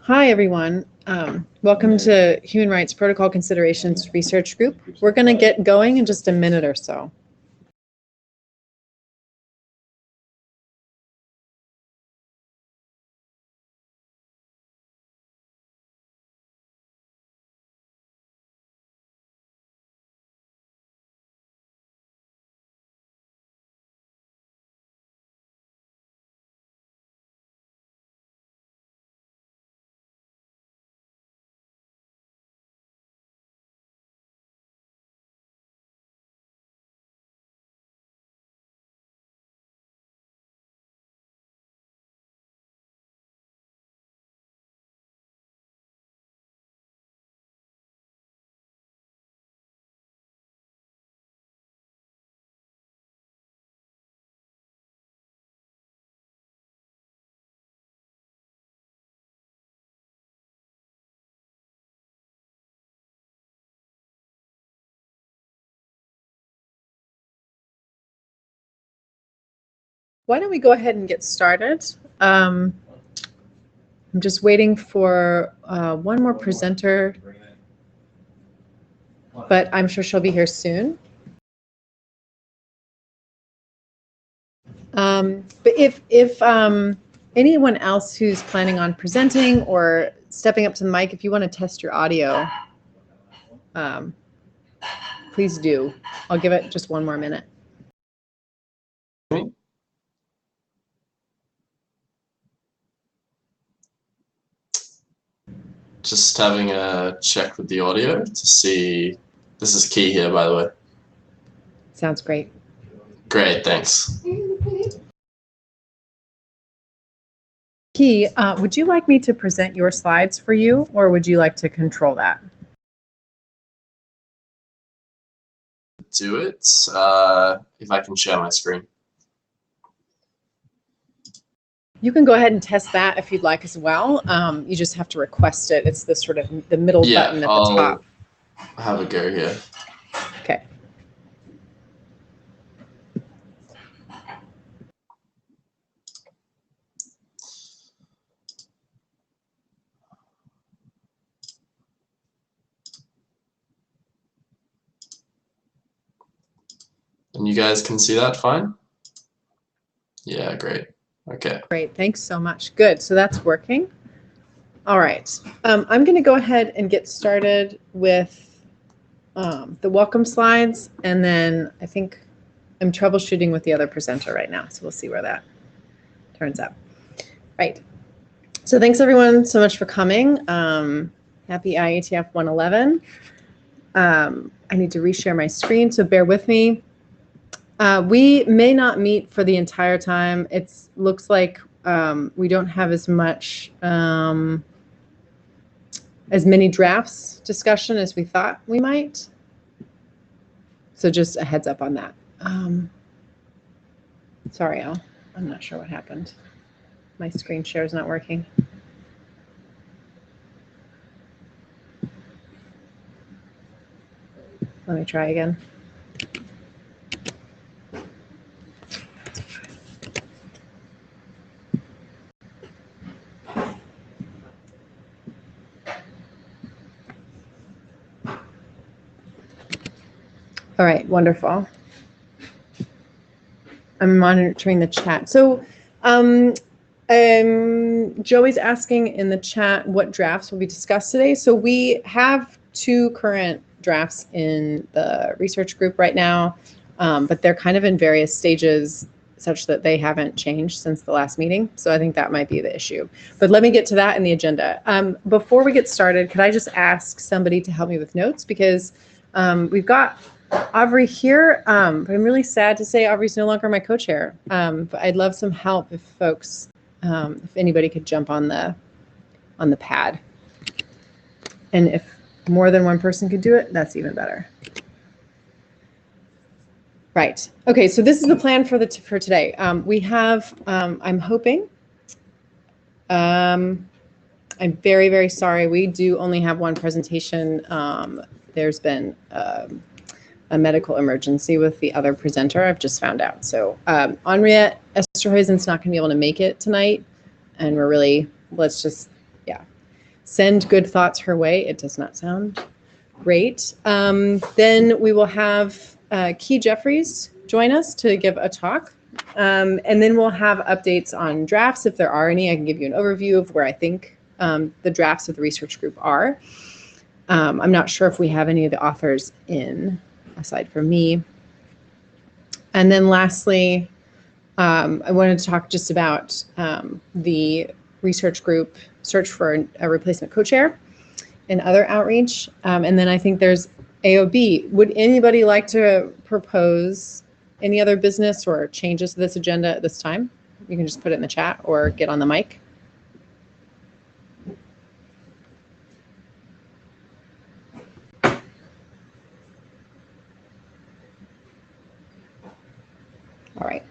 Hi, everyone. Welcome to Human Rights Protocol Considerations Research Group. We're going to get going in just a minute or so. Why don't we go ahead and get started? I'm just waiting for one more presenter, but I'm sure she'll be here soon. But if anyone else who's planning on presenting or stepping up to the mic, if you want to test your audio, please do. I'll give it just one more minute. Just having a check with the audio to see. This is Key here, by the way. Sounds great. Great, thanks. Key, would you like me to present your slides for you, or would you like to control that? Do it if I can share my screen. You can go ahead and test that if you'd like as well. You just have to request it. It's the sort of the middle button at the top. I'll have a go here. Okay. And you guys can see that fine? Yeah, great. Okay. Great, thanks so much. Good, so that's working. All right, I'm going to go ahead and get started with the welcome slides, and then I think I'm troubleshooting with the other presenter right now, so we'll see where that turns out. Right, so thanks everyone so much for coming. Happy IETF 111. I need to reshare my screen, so bear with me. We may not meet for the entire time. It looks like we don't have as much, as many drafts discussion as we thought we might. So just a heads up on that. Sorry, Al, I'm not sure what happened. My screen share is not working. Let me try again. All right, wonderful. I'm monitoring the chat. So Joey's asking in the chat what drafts will be discussed today. So we have 2 current drafts in the research group right now, but they're kind of in various stages such that they haven't changed since the last meeting. So I think that might be the issue. But let me get to that in the agenda. Before we get started, could I just ask somebody to help me with notes? Because we've got Aubrey here, but I'm really sad to say Aubrey's no longer my co-chair. But I'd love some help if folks, if anybody could jump on the pad. And if more than one person could do it, that's even better. Right. Okay. So this is the plan for today. We have. I'm hoping. I'm very, very sorry. We do only have one presentation. There's been a medical emergency with the other presenter, I've just found out. So Henriette Esterhuizen's not going to be able to make it tonight, and we're really, let's just, yeah. send good thoughts her way. It does not sound great. Then we will have Key Jeffries join us to give a talk. And then we'll have updates on drafts if there are any. I can give you an overview of where I think the drafts of the research group are. I'm not sure if we have any of the authors in, aside from me. And then lastly, I wanted to talk just about the research group search for a replacement co-chair and other outreach. And then I think there's AOB. Would anybody like to propose any other business or changes to this agenda at this time? You can just put it in the chat or get on the mic. All right.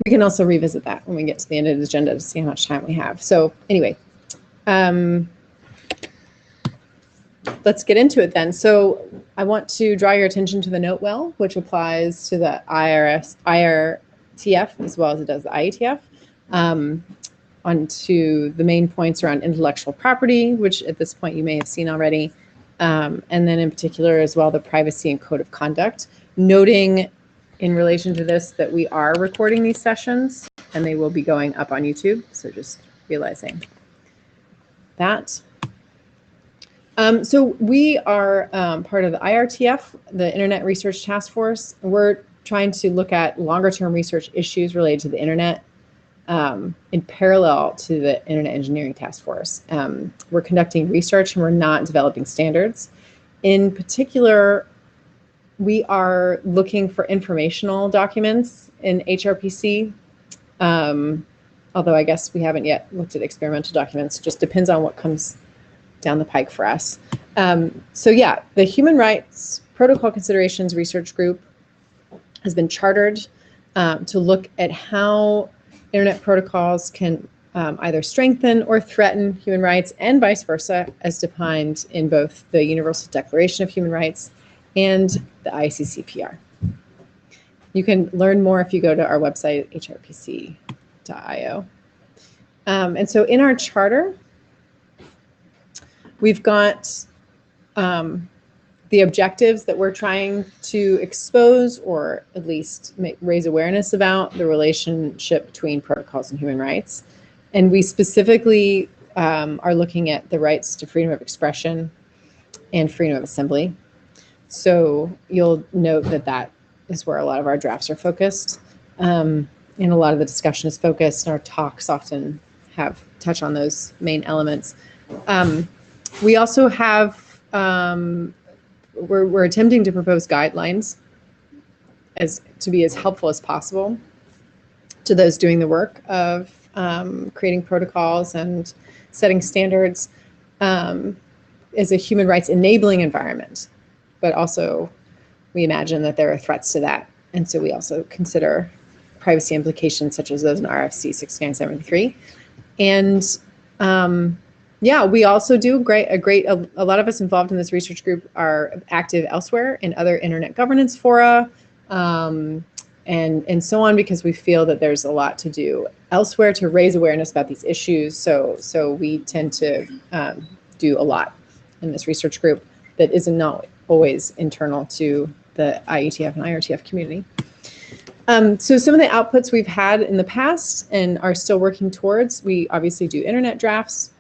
We can also revisit that when we get to the end of the agenda to see how much time we have. So anyway, let's get into it then. So I want to draw your attention to the note well, which applies to the IETF as well as it does the IETF, onto the main points around intellectual property, which at this point you may have seen already, and then in particular as well the privacy and code of conduct, noting in relation to this that we are recording these sessions and they will be going up on YouTube, so just realizing that. So we are part of the IRTF, the Internet Research Task Force. We're trying to look at longer-term research issues related to the internet in parallel to the Internet Engineering Task Force. We're conducting research and we're not developing standards. In particular, we are looking for informational documents in HRPC, although I guess we haven't yet looked at experimental documents. Just depends on what comes down the pike for us. So yeah, the Human Rights Protocol Considerations Research Group has been chartered to look at how internet protocols can either strengthen or threaten human rights and vice versa, as defined in both the Universal Declaration of Human Rights and the ICCPR. You can learn more if you go to our website, hrpc.io. And so in our charter, we've got the objectives that we're trying to expose or at least raise awareness about the relationship between protocols and human rights. And we specifically are looking at the rights to freedom of expression and freedom of assembly. So you'll note that that is where a lot of our drafts are focused. And a lot of the discussion is focused, and our talks often touch on those main elements. We also have, we're attempting to propose guidelines to be as helpful as possible to those doing the work of creating protocols and setting standards as a human rights enabling environment. But also we imagine that there are threats to that. And so we also consider privacy implications such as those in RFC 6973. And yeah, we also do a lot of us involved in this research group are active elsewhere in other internet governance fora and so on, because we feel that there's a lot to do elsewhere to raise awareness about these issues. So we tend to do a lot in this research group that isn't not always internal to the IETF and IRTF community. So some of the outputs we've had in the past and are still working towards, we obviously do internet drafts.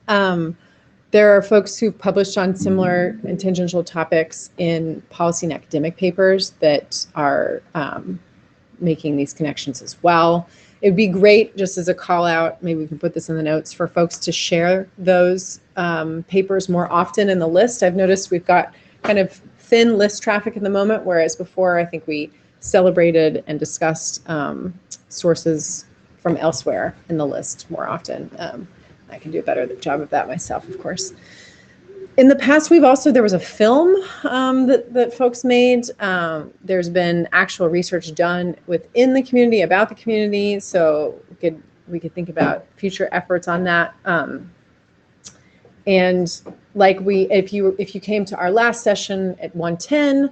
There are folks who've published on similar and tangential topics in policy and academic papers that are making these connections as well. It would be great, just as a call out, maybe we can put this in the notes, for folks to share those papers more often in the list. I've noticed we've got kind of thin list traffic at the moment, whereas before I think we celebrated and discussed sources from elsewhere in the list more often. I can do a better job of that myself, of course. In the past, there was a film that folks made. There's been actual research done within the community about the community, so we could think about future efforts on that. And like if you came to our last session at 110,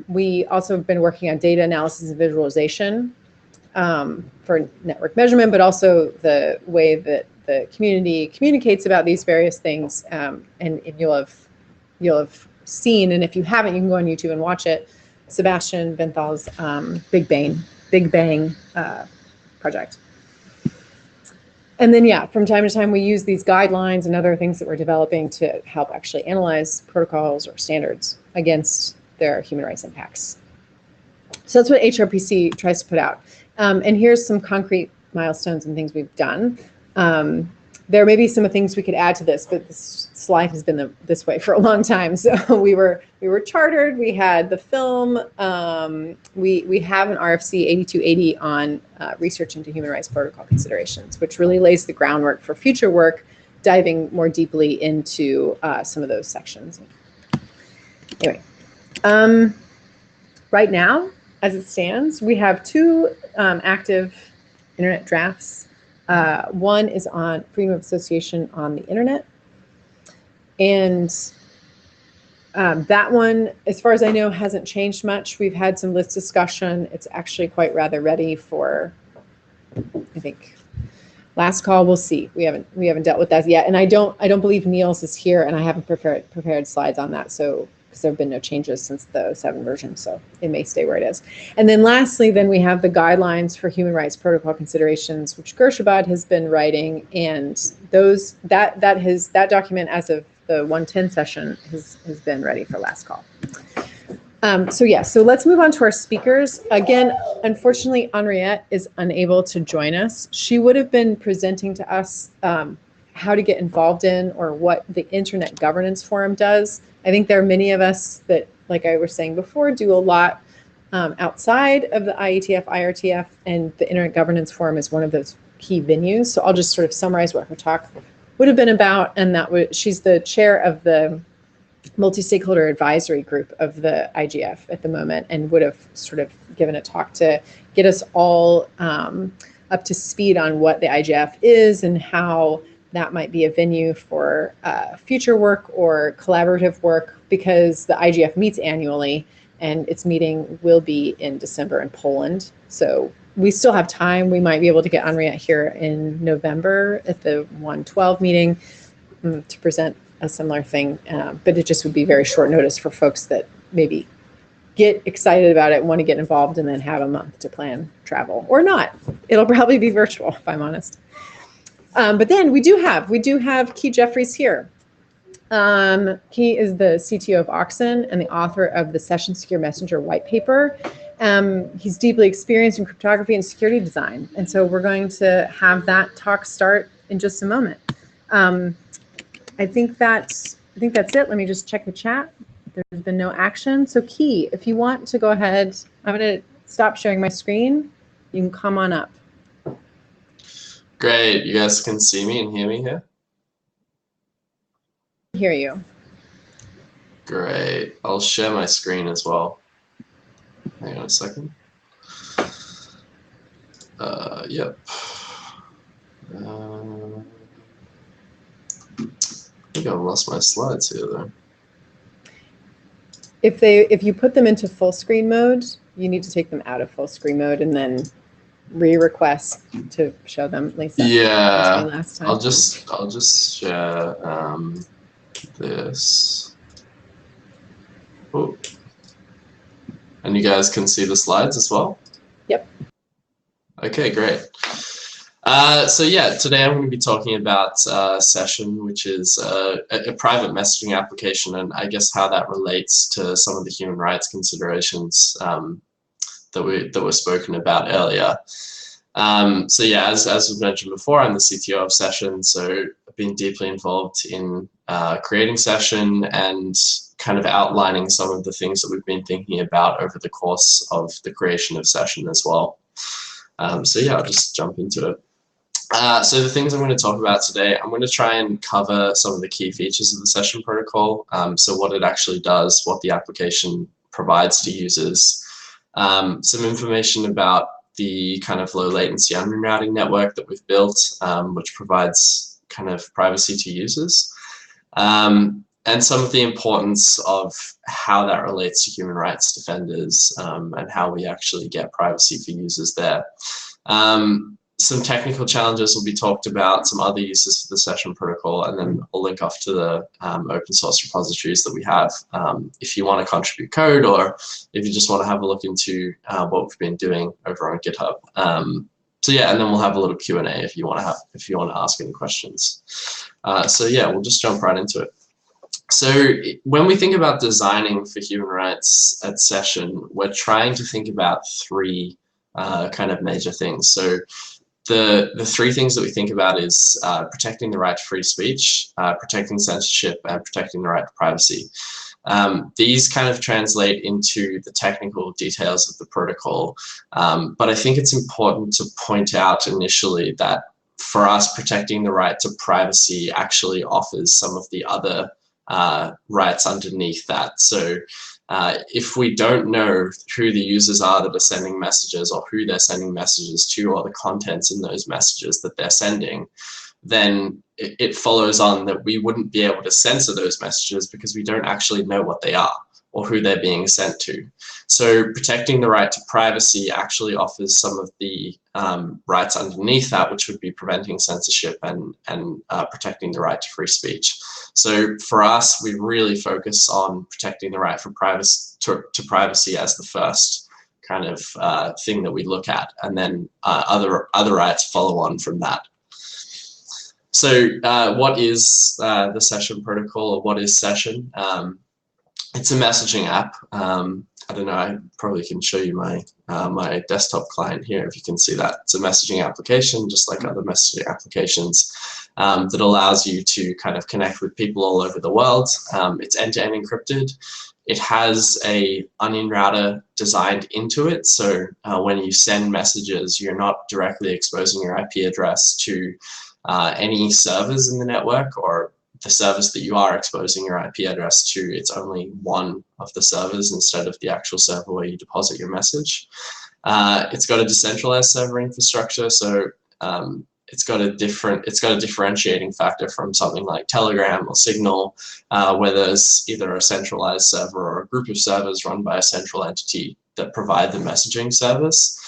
we also have been working on data analysis and visualization for network measurement, but also the way that the community communicates about these various things, and you'll have seen, and if you haven't, you can go on YouTube and watch it, Sebastian Benthal's Big Bang project. And then, yeah, from time to time, we use these guidelines and other things that we're developing to help actually analyze protocols or standards against their human rights impacts. So that's what HRPC tries to put out. And here's some concrete milestones and things we've done. There may be some things we could add to this, but this slide has been this way for a long time. So we were chartered. We had the film. We have an RFC 8280 on research into human rights protocol considerations, which really lays the groundwork for future work, diving more deeply into some of those sections. Anyway, right now, as it stands, we have 2 active internet drafts. One is on freedom of association on the internet. And that one, as far as I know, hasn't changed much. We've had some list discussion. It's actually quite rather ready for, I think, last call. We'll see. We haven't dealt with that yet. And I don't believe Niels is here, and I haven't prepared slides on that. So because there have been no changes since the 07 version, so it may stay where it is. And then lastly, then we have the guidelines for human rights protocol considerations, which Gershabad has been writing, and that document as of the 110 session has been ready for last call. So let's move on to our speakers. Again, unfortunately, Henriette is unable to join us. She would have been presenting to us how to get involved in, or what the Internet Governance Forum does. I think there are many of us that, like I was saying before, do a lot outside of the IETF, IRTF, and the Internet Governance Forum is one of those key venues. So I'll just sort of summarize what her talk would have been about, and she's the chair of the multi-stakeholder advisory group of the IGF at the moment, and would have sort of given a talk to get us all up to speed on what the IGF is and how that might be a venue for future work or collaborative work, because the IGF meets annually, and its meeting will be in December in Poland. So we still have time. We might be able to get Henriette here in November at the 112 meeting to present a similar thing, but it just would be very short notice for folks that maybe get excited about it, want to get involved, and then have a month to plan travel, or not. It'll probably be virtual, if I'm honest. But then we do have Key Jeffries here. Key is the CTO of Oxen and the author of the Session Secure Messenger white paper. He's deeply experienced in cryptography and security design. And so we're going to have that talk start in just a moment. I think that's it. Let me just check the chat. There's been no action. So Key, if you want to go ahead, I'm going to stop sharing my screen. You can come on up. Great. You guys can see me and hear me here? Hear you. Great. I'll share my screen as well. Hang on a second. Yep. I think I've lost my slides here though. If you put them into full screen mode, you need to take them out of full screen mode and then re-request to show them. Lisa, yeah, last time. I'll just share this. Oh. And you guys can see the slides as well? Yep. Okay, great. So yeah, today I'm going to be talking about Session, which is a private messaging application, and I guess how that relates to some of the human rights considerations that were spoken about earlier. So yeah, as was mentioned before, I'm the CTO of Session, so I've been deeply involved in creating Session and kind of outlining some of the things that we've been thinking about over the course of the creation of Session as well. So yeah, I'll just jump into it. So the things I'm going to talk about today, I'm going to try and cover some of the key features of the Session protocol. So what it actually does, what the application provides to users, some information about the kind of low latency onion routing network that we've built, which provides kind of privacy to users, and some of the importance of how that relates to human rights defenders, and how we actually get privacy for users there. some technical challenges will be talked about, some other uses for the session protocol, and then I'll link off to the open source repositories that we have if you want to contribute code, or if you just want to have a look into what we've been doing over on GitHub. So yeah, and then we'll have a little Q&A if you want to ask any questions. So yeah, we'll just jump right into it. So when we think about designing for human rights at session, we're trying to think about three kind of major things. So the three things that we think about is protecting the right to free speech, protecting censorship, and protecting the right to privacy. These kind of translate into the technical details of the protocol, but I think it's important to point out initially that for us, protecting the right to privacy actually offers some of the other rights underneath that. So if we don't know who the users are that are sending messages, or who they're sending messages to, or the contents in those messages that they're sending, then it follows on that we wouldn't be able to censor those messages because we don't actually know what they are or who they're being sent to. So protecting the right to privacy actually offers some of the rights underneath that, which would be preventing censorship and protecting the right to free speech. So for us, we really focus on protecting the right for privacy to privacy as the first kind of thing that we look at, and then other rights follow on from that. So what is the session protocol, or what is session? It's a messaging app. I don't know, I probably can show you my my desktop client here if you can see that. It's a messaging application, just like other messaging applications, that allows you to kind of connect with people all over the world. It's end-to-end encrypted. It has a onion router designed into it, so when you send messages, you're not directly exposing your IP address to any servers in the network, or the service that you are exposing your IP address to. It's only one of the servers instead of the actual server where you deposit your message. It's got a decentralized server infrastructure, so it's got a differentiating factor from something like Telegram or Signal, where there's either a centralized server or a group of servers run by a central entity that provide the messaging service.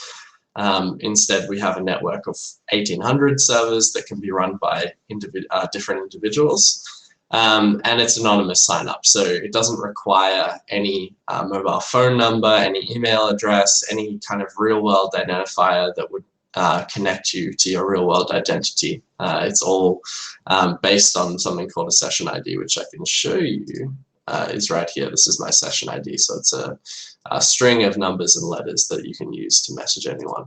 Instead, we have a network of 1,800 servers that can be run by different individuals, and it's anonymous sign-up, so it doesn't require any mobile phone number, any email address, any kind of real-world identifier that would connect you to your real-world identity. It's all based on something called a session ID, which I can show you. Is right here. This is my session ID, so it's a string of numbers and letters that you can use to message anyone.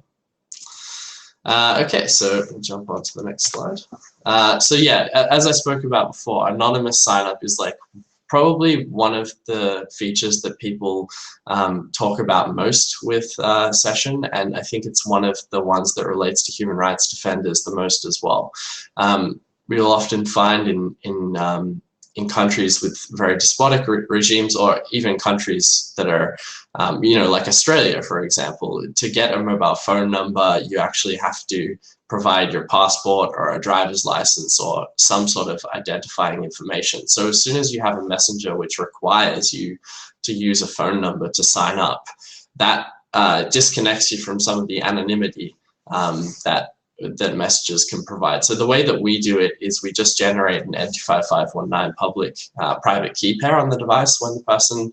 Okay, so we'll jump on to the next slide. So yeah, as I spoke about before, anonymous sign-up is like probably one of the features that people talk about most with session, and I think it's one of the ones that relates to human rights defenders the most as well. We'll often find in countries with very despotic regimes, or even countries that are, you know, like Australia, for example, to get a mobile phone number, you actually have to provide your passport or a driver's license or some sort of identifying information. So as soon as you have a messenger which requires you to use a phone number to sign up, that disconnects you from some of the anonymity that messages can provide. So the way that we do it is we just generate an N25519 public private key pair on the device when the person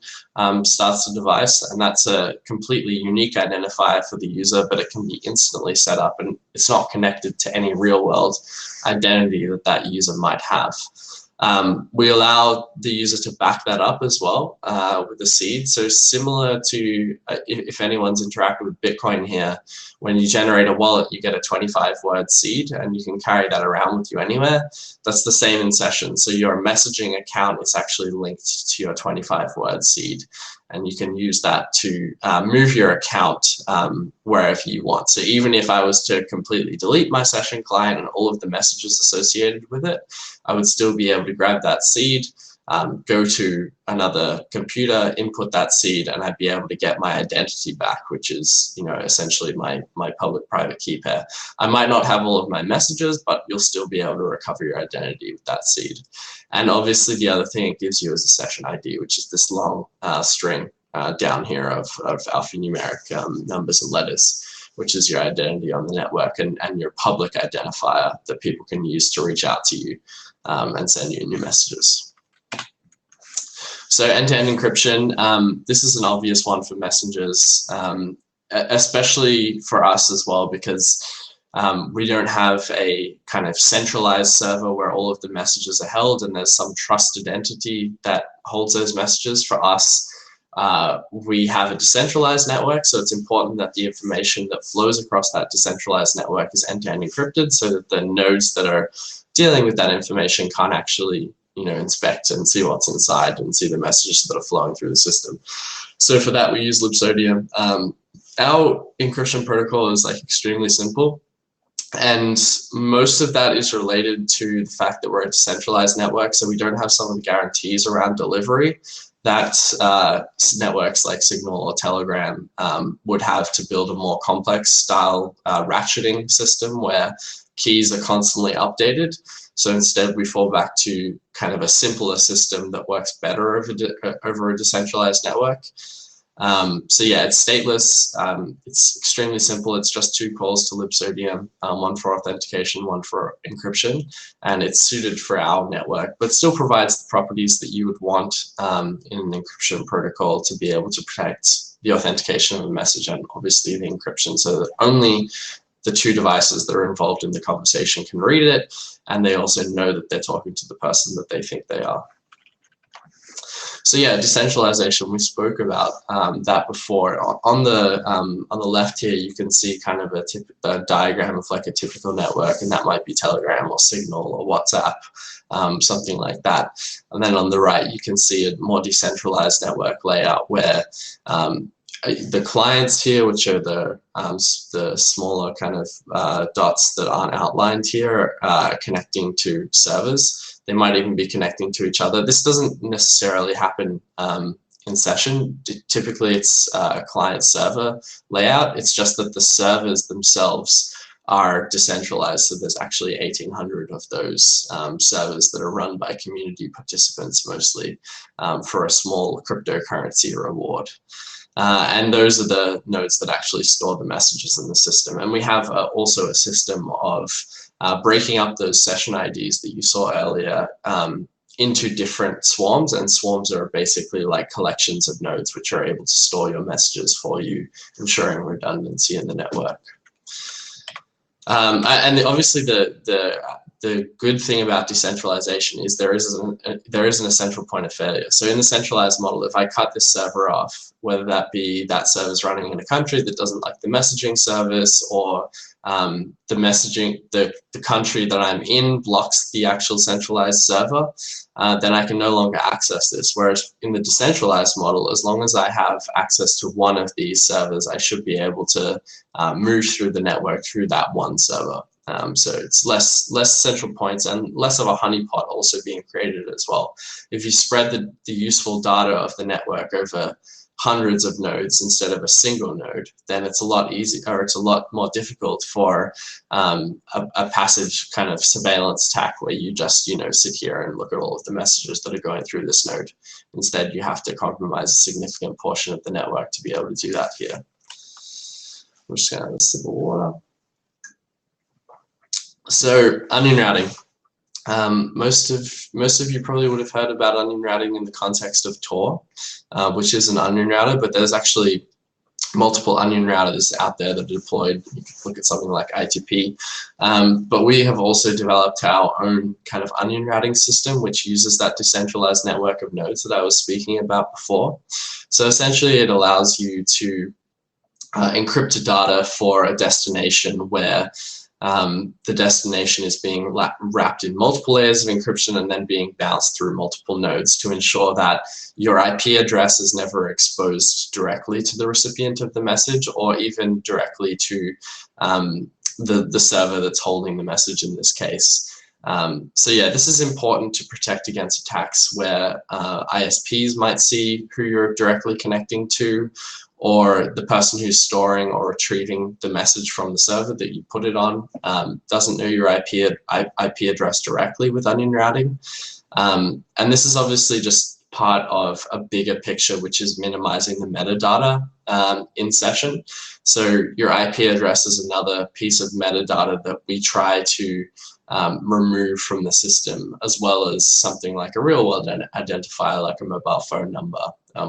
starts the device, and that's a completely unique identifier for the user, but it can be instantly set up, and it's not connected to any real-world identity that that user might have. We allow the user to back that up as well with a seed. So similar to if anyone's interacted with Bitcoin here, when you generate a wallet, you get a 25-word seed, and you can carry that around with you anywhere. That's the same in session. So your messaging account is actually linked to your 25-word seed, and you can use that to move your account wherever you want. So even if I was to completely delete my session client and all of the messages associated with it, I would still be able to grab that seed, go to another computer, input that seed, and I'd be able to get my identity back, which is, you know, essentially my public-private key pair. I might not have all of my messages, but you'll still be able to recover your identity with that seed. And obviously the other thing it gives you is a session ID, which is this long string down here of alphanumeric numbers and letters, which is your identity on the network, and your public identifier that people can use to reach out to you and send you new messages. So end-to-end encryption, this is an obvious one for messengers, especially for us as well, because we don't have a kind of centralized server where all of the messages are held and there's some trusted entity that holds those messages. For us, we have a decentralized network, so it's important that the information that flows across that decentralized network is end-to-end encrypted, so that the nodes that are dealing with that information can't actually, inspect and see what's inside and see the messages that are flowing through the system. So for that, we use Libsodium. Our encryption protocol is extremely simple, and most of that is related to the fact that we're a decentralized network, so we don't have some of the guarantees around delivery that networks like Signal or Telegram would have to build a more complex style ratcheting system where keys are constantly updated. So instead, we fall back to kind of a simpler system that works better over a decentralized network. So yeah, it's stateless. It's extremely simple. It's just 2 calls to Libsodium, one for authentication, one for encryption, and it's suited for our network, but still provides the properties that you would want in an encryption protocol to be able to protect the authentication of a message and obviously the encryption, so that only the 2 devices that are involved in the conversation can read it, and they also know that they're talking to the person that they think they are. So yeah, decentralization, we spoke about that before. On the left here, you can see kind of a diagram of a typical network, and that might be Telegram or Signal or WhatsApp, something like that. And then on the right, you can see a more decentralized network layout where the clients here, which are the smaller kind of dots that aren't outlined here, are connecting to servers. They might even be connecting to each other. This doesn't necessarily happen in session. Typically, it's a client-server layout. It's just that the servers themselves are decentralized. So there's actually 1,800 of those servers that are run by community participants mostly for a small cryptocurrency reward. And those are the nodes that actually store the messages in the system. And we have also a system of breaking up those session IDs that you saw earlier into different swarms, and swarms are basically like collections of nodes which are able to store your messages for you, ensuring redundancy in the network. And obviously the good thing about decentralization is there isn't a central point of failure. So in the centralized model, if I cut this server off, whether that be that server's running in a country that doesn't like the messaging service, or the country that I'm in blocks the actual centralized server, then I can no longer access this. Whereas in the decentralized model, as long as I have access to one of these servers, I should be able to move through the network through that one server. So it's less central points and less of a honeypot also being created as well. If you spread the useful data of the network over hundreds of nodes instead of a single node, then it's a lot easier, or it's a lot more difficult for a passive kind of surveillance attack where you just sit here and look at all of the messages that are going through this node. Instead, you have to compromise a significant portion of the network to be able to do that here. I'm just going to have a sip of water. So onion routing. Most of you probably would have heard about onion routing in the context of Tor, which is an onion router, but there's actually multiple onion routers out there that are deployed. You can look at something like ITP, but we have also developed our own kind of onion routing system, which uses that decentralized network of nodes that I was speaking about before. So essentially, it allows you to encrypt data for a destination where the destination is being wrapped in multiple layers of encryption and then being bounced through multiple nodes to ensure that your IP address is never exposed directly to the recipient of the message, or even directly to the server that's holding the message in this case. So yeah, this is important to protect against attacks where ISPs might see who you're directly connecting to, or the person who's storing or retrieving the message from the server that you put it on doesn't know your IP address directly with onion routing. And this is obviously just part of a bigger picture, which is minimizing the metadata in session. So your IP address is another piece of metadata that we try to remove from the system, as well as something like a real-world identifier like a mobile phone number,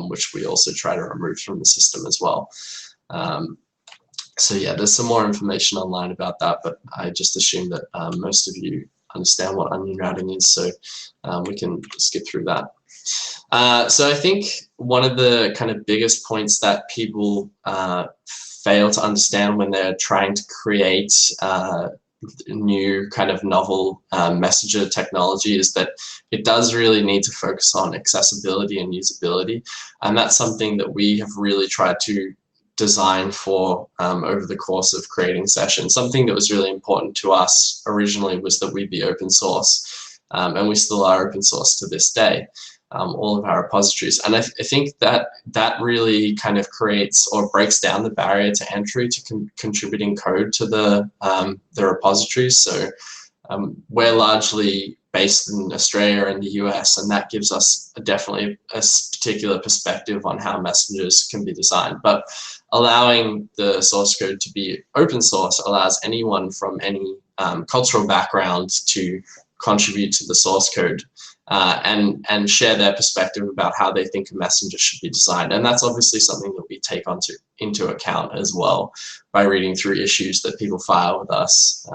which we also try to remove from the system as well. So yeah, there's some more information online about that, but I just assume that most of you understand what onion routing is, so we can skip through that. So I think one of the kind of biggest points that people fail to understand when they're trying to create new kind of novel messenger technology is that it does really need to focus on accessibility and usability, and that's something that we have really tried to design for over the course of creating sessions. Something that was really important to us originally was that we be open source, and we still are open source to this day, all of our repositories. And I think that that really kind of creates or breaks down the barrier to entry to contributing code to the repositories. So we're largely based in Australia and the US, and that gives us definitely a particular perspective on how messengers can be designed. But allowing the source code to be open source allows anyone from any cultural background to contribute to the source code and share their perspective about how they think a messenger should be designed. And that's obviously something that we take into account as well by reading through issues that people file with us,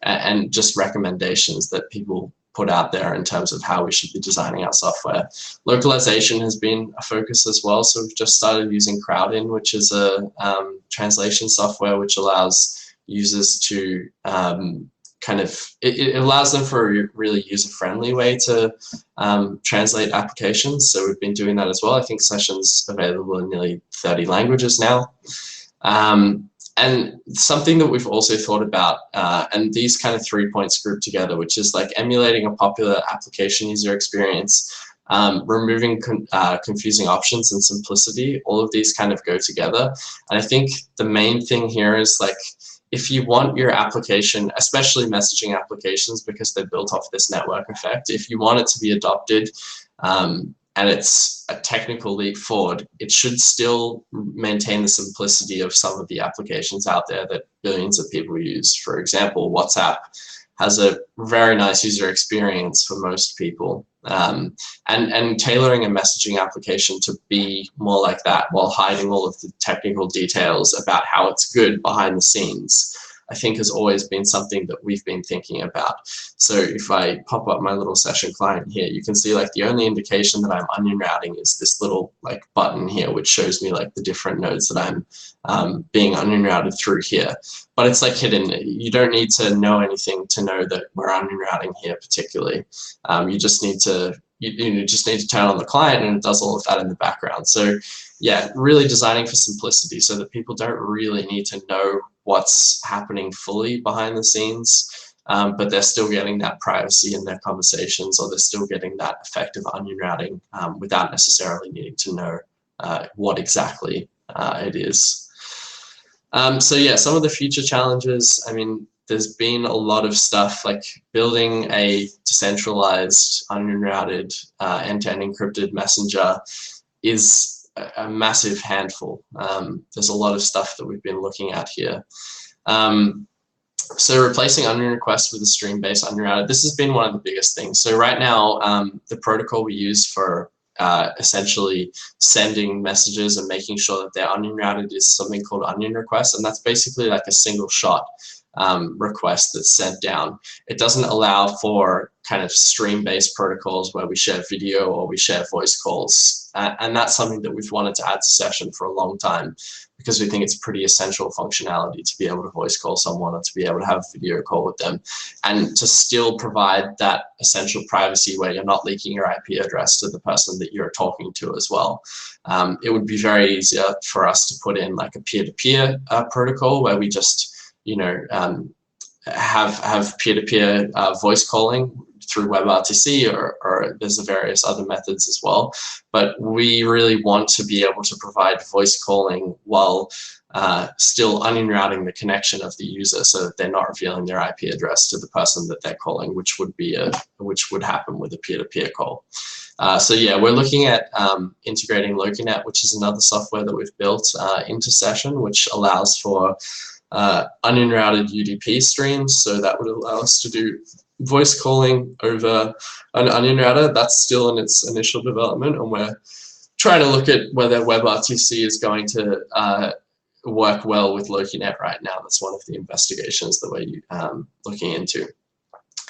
and just recommendations that people put out there in terms of how we should be designing our software. Localization has been a focus as well. So we've just started using Crowdin, which is a translation software which allows users to it allows them for a really user-friendly way to translate applications. So we've been doing that as well. I think Session's available in nearly 30 languages now. And something that we've also thought about, and these kind of 3 points grouped together, which is like emulating a popular application user experience, removing confusing options and simplicity, all of these kind of go together. And I think the main thing here is like, if you want your application, especially messaging applications, because they're built off this network effect, if you want it to be adopted, and it's a technical leap forward, it should still maintain the simplicity of some of the applications out there that billions of people use. For example, WhatsApp has a very nice user experience for most people. And tailoring a messaging application to be more like that while hiding all of the technical details about how it's good behind the scenes, I think has always been something that we've been thinking about. So if I pop up my little session client here, you can see like the only indication that I'm onion routing is this little like button here, which shows me like the different nodes that I'm being onion routed through here. But it's like hidden. You don't need to know anything to know that we're onion routing here particularly. You just need to turn on the client and it does all of that in the background. So yeah, really designing for simplicity so that people don't really need to know what's happening fully behind the scenes, but they're still getting that privacy in their conversations, or they're still getting that effective onion routing without necessarily needing to know what exactly it is. So yeah, some of the future challenges, I mean, there's been a lot of stuff like building a decentralized, onion routed, end-to-end encrypted messenger is a massive handful. There's a lot of stuff that we've been looking at here. So replacing onion requests with a stream-based onion router, this has been one of the biggest things. So right now, the protocol we use for essentially sending messages and making sure that they're onion routed is something called onion request, and that's basically like a single shot request that's sent down. It doesn't allow for kind of stream-based protocols where we share video or we share voice calls, and that's something that we've wanted to add to Session for a long time, because we think it's pretty essential functionality to be able to voice call someone or to be able to have a video call with them, and to still provide that essential privacy where you're not leaking your IP address to the person that you're talking to as well. It would be very easy for us to put in like a peer-to-peer protocol where we just have peer-to-peer voice calling through WebRTC, or there's various other methods as well. But we really want to be able to provide voice calling while still unrouting the connection of the user, so that they're not revealing their IP address to the person that they're calling, which would happen with a peer-to-peer call. So yeah, we're looking at integrating LokiNet, which is another software that we've built into Session, which allows for unrouted UDP streams. So that would allow us to do voice calling over an unrouter. That's still in its initial development, and we're trying to look at whether WebRTC is going to work well with LokiNet right now. That's one of the investigations that we're looking into.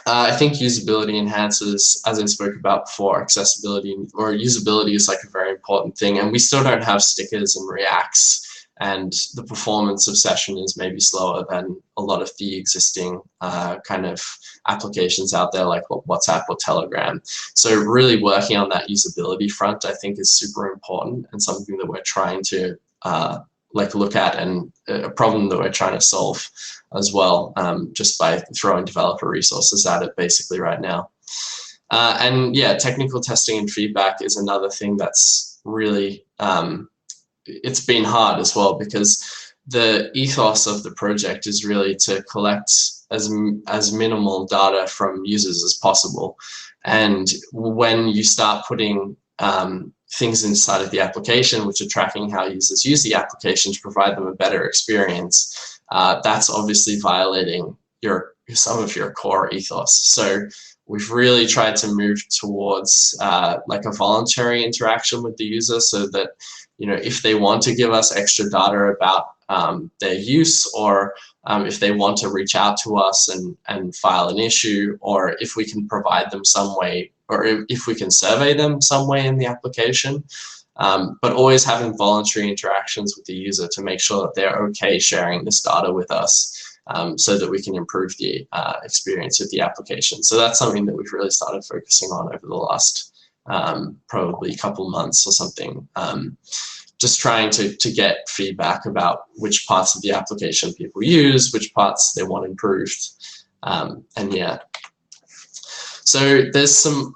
I think usability enhances, as I spoke about before, accessibility or usability is like a very important thing, and we still don't have stickers and Reacts, and the performance of Session is maybe slower than a lot of the existing kind of applications out there like WhatsApp or Telegram. So really working on that usability front, I think, is super important, and something that we're trying to look at, and a problem that we're trying to solve as well, just by throwing developer resources at it basically right now. And yeah, technical testing and feedback is another thing that's really, it's been hard as well, because the ethos of the project is really to collect as minimal data from users as possible. And when you start putting things inside of the application which are tracking how users use the application to provide them a better experience, that's obviously violating some of your core ethos. So we've really tried to move towards like a voluntary interaction with the user, so that, you know, if they want to give us extra data about their use, or if they want to reach out to us and file an issue, or if we can provide them some way, or if we can survey them some way in the application, but always having voluntary interactions with the user to make sure that they're okay sharing this data with us, so that we can improve the experience of the application. So that's something that we've really started focusing on over the last probably couple months or something. Just trying to get feedback about which parts of the application people use, which parts they want improved, and yeah. So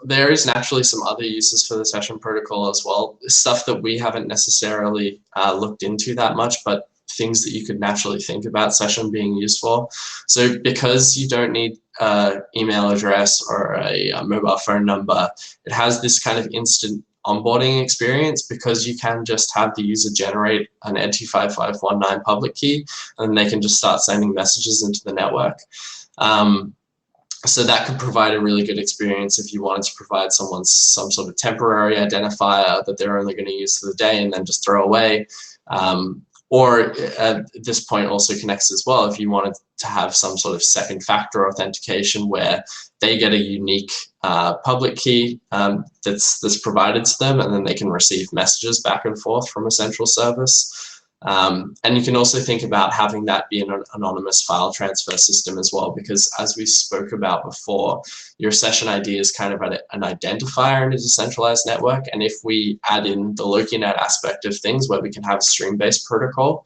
there is naturally some other uses for the Session protocol as well, stuff that we haven't necessarily looked into that much, but things that you could naturally think about Session being used for. So because you don't need an email address or a mobile phone number, it has this kind of instant onboarding experience, because you can just have the user generate an NT5519 public key, and they can just start sending messages into the network. So that could provide a really good experience if you wanted to provide someone some sort of temporary identifier that they're only going to use for the day and then just throw away. Or at this point also connects as well if you wanted to have some sort of second factor authentication where they get a unique public key that's provided to them, and then they can receive messages back and forth from a central service. And you can also think about having that be an anonymous file transfer system as well, because as we spoke about before, your session ID is kind of an identifier in a decentralized network. And if we add in the LokiNet aspect of things where we can have a stream-based protocol,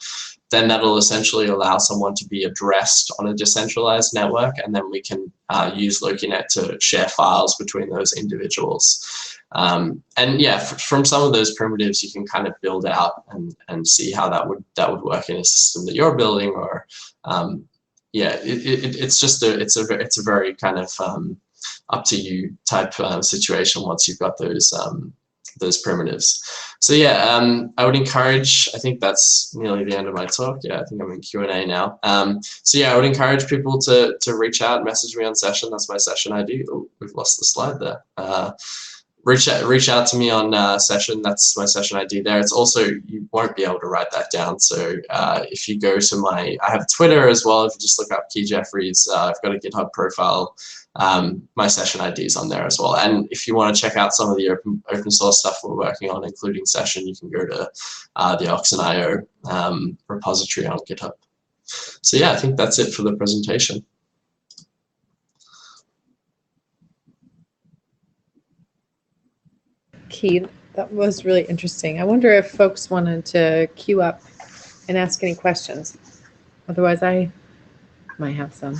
then that'll essentially allow someone to be addressed on a decentralized network, and then we can use LokiNet to share files between those individuals. And yeah, from some of those primitives, you can kind of build out and see how that would work in a system that you're building. Or yeah, it's a very kind of up to you type situation once you've got those primitives. So yeah, I would encourage, I think that's nearly the end of my talk. Yeah, I think I'm in Q&A now. So yeah, I would encourage people to reach out, message me on Session. That's my Session ID. Oh, we've lost the slide there. Reach out to me on Session. That's my Session ID there. It's also, you won't be able to write that down. So if you go to I have Twitter as well. If you just look up Key Jeffries, I've got a GitHub profile. My Session ID is on there as well. And if you want to check out some of the open source stuff we're working on, including Session, you can go to the Oxen.io repository on GitHub. So yeah, I think that's it for the presentation. Keith, that was really interesting. I wonder if folks wanted to queue up and ask any questions. Otherwise, I might have some.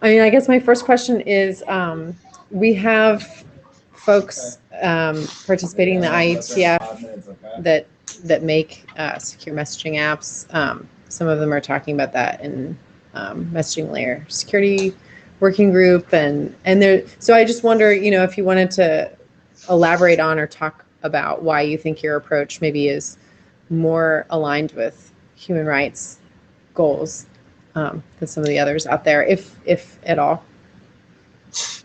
I mean, I guess my first question is, we have folks participating in the IETF that make secure messaging apps. Some of them are talking about that in messaging layer security working group, and there. So I just wonder, if you wanted to elaborate on or talk about why you think your approach maybe is more aligned with human rights goals than some of the others out there, if at all.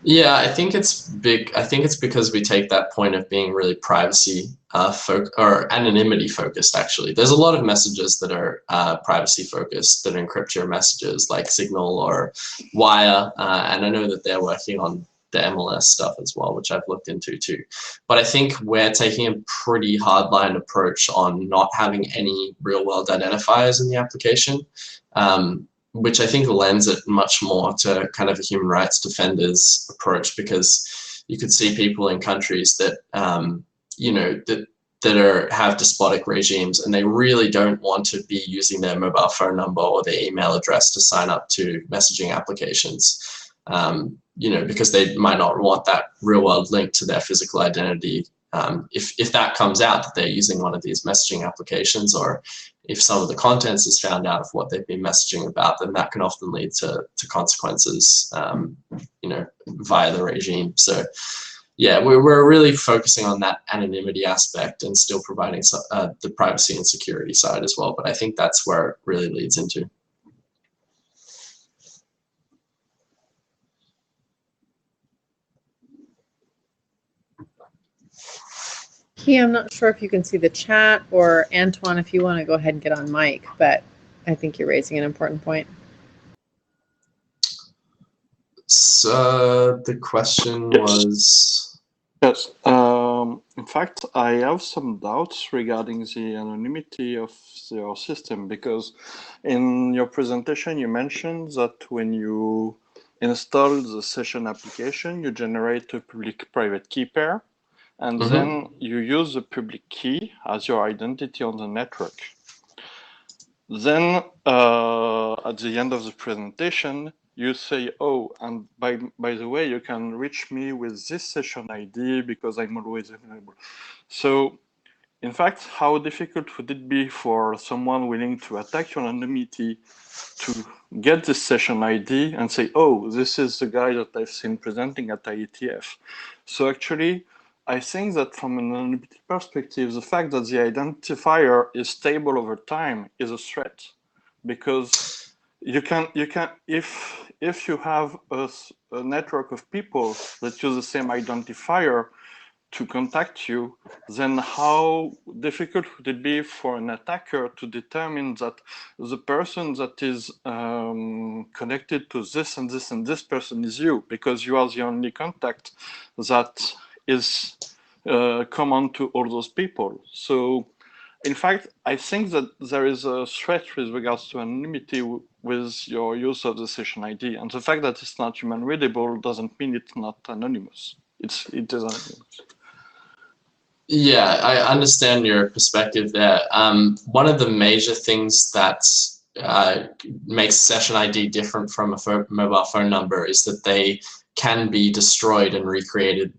Yeah, I think it's big. I think it's because we take that point of being really privacy or anonymity focused. Actually, there's a lot of messages that are privacy focused that encrypt your messages, like Signal or Wire, and I know that they're working on the MLS stuff as well, which I've looked into too. But I think we're taking a pretty hardline approach on not having any real world identifiers in the application. Which I think lends it much more to kind of a human rights defender's approach, because you could see people in countries that, that have despotic regimes, and they really don't want to be using their mobile phone number or their email address to sign up to messaging applications, because they might not want that real world link to their physical identity. If that comes out that they're using one of these messaging applications, or if some of the contents is found out of what they've been messaging about, then that can often lead to consequences, via the regime. So yeah, we're really focusing on that anonymity aspect and still providing the privacy and security side as well. But I think that's where it really leads into. Key, I'm not sure if you can see the chat, or Antoine, if you want to go ahead and get on mic, but I think you're raising an important point. So the question was... Yes, in fact, I have some doubts regarding the anonymity of your system, because in your presentation you mentioned that when you install the session application, you generate a public-private key pair, and then you use the public key as your identity on the network. Then at the end of the presentation, you say, oh, and by the way, you can reach me with this session ID because I'm always available. So in fact, how difficult would it be for someone willing to attack your anonymity to get this session ID and say, oh, this is the guy that I've seen presenting at IETF? So actually, I think that from an anonymity perspective, the fact that the identifier is stable over time is a threat, because you can if you have a network of people that use the same identifier to contact you, then how difficult would it be for an attacker to determine that the person that is connected to this and this and this person is you, because you are the only contact that is common to all those people. So in fact, I think that there is a threat with regards to anonymity with your use of the session ID, and the fact that it's not human readable doesn't mean it's not anonymous. It is anonymous. Yeah, I understand your perspective there. One of the major things that makes session ID different from a mobile phone number is that they can be destroyed and recreated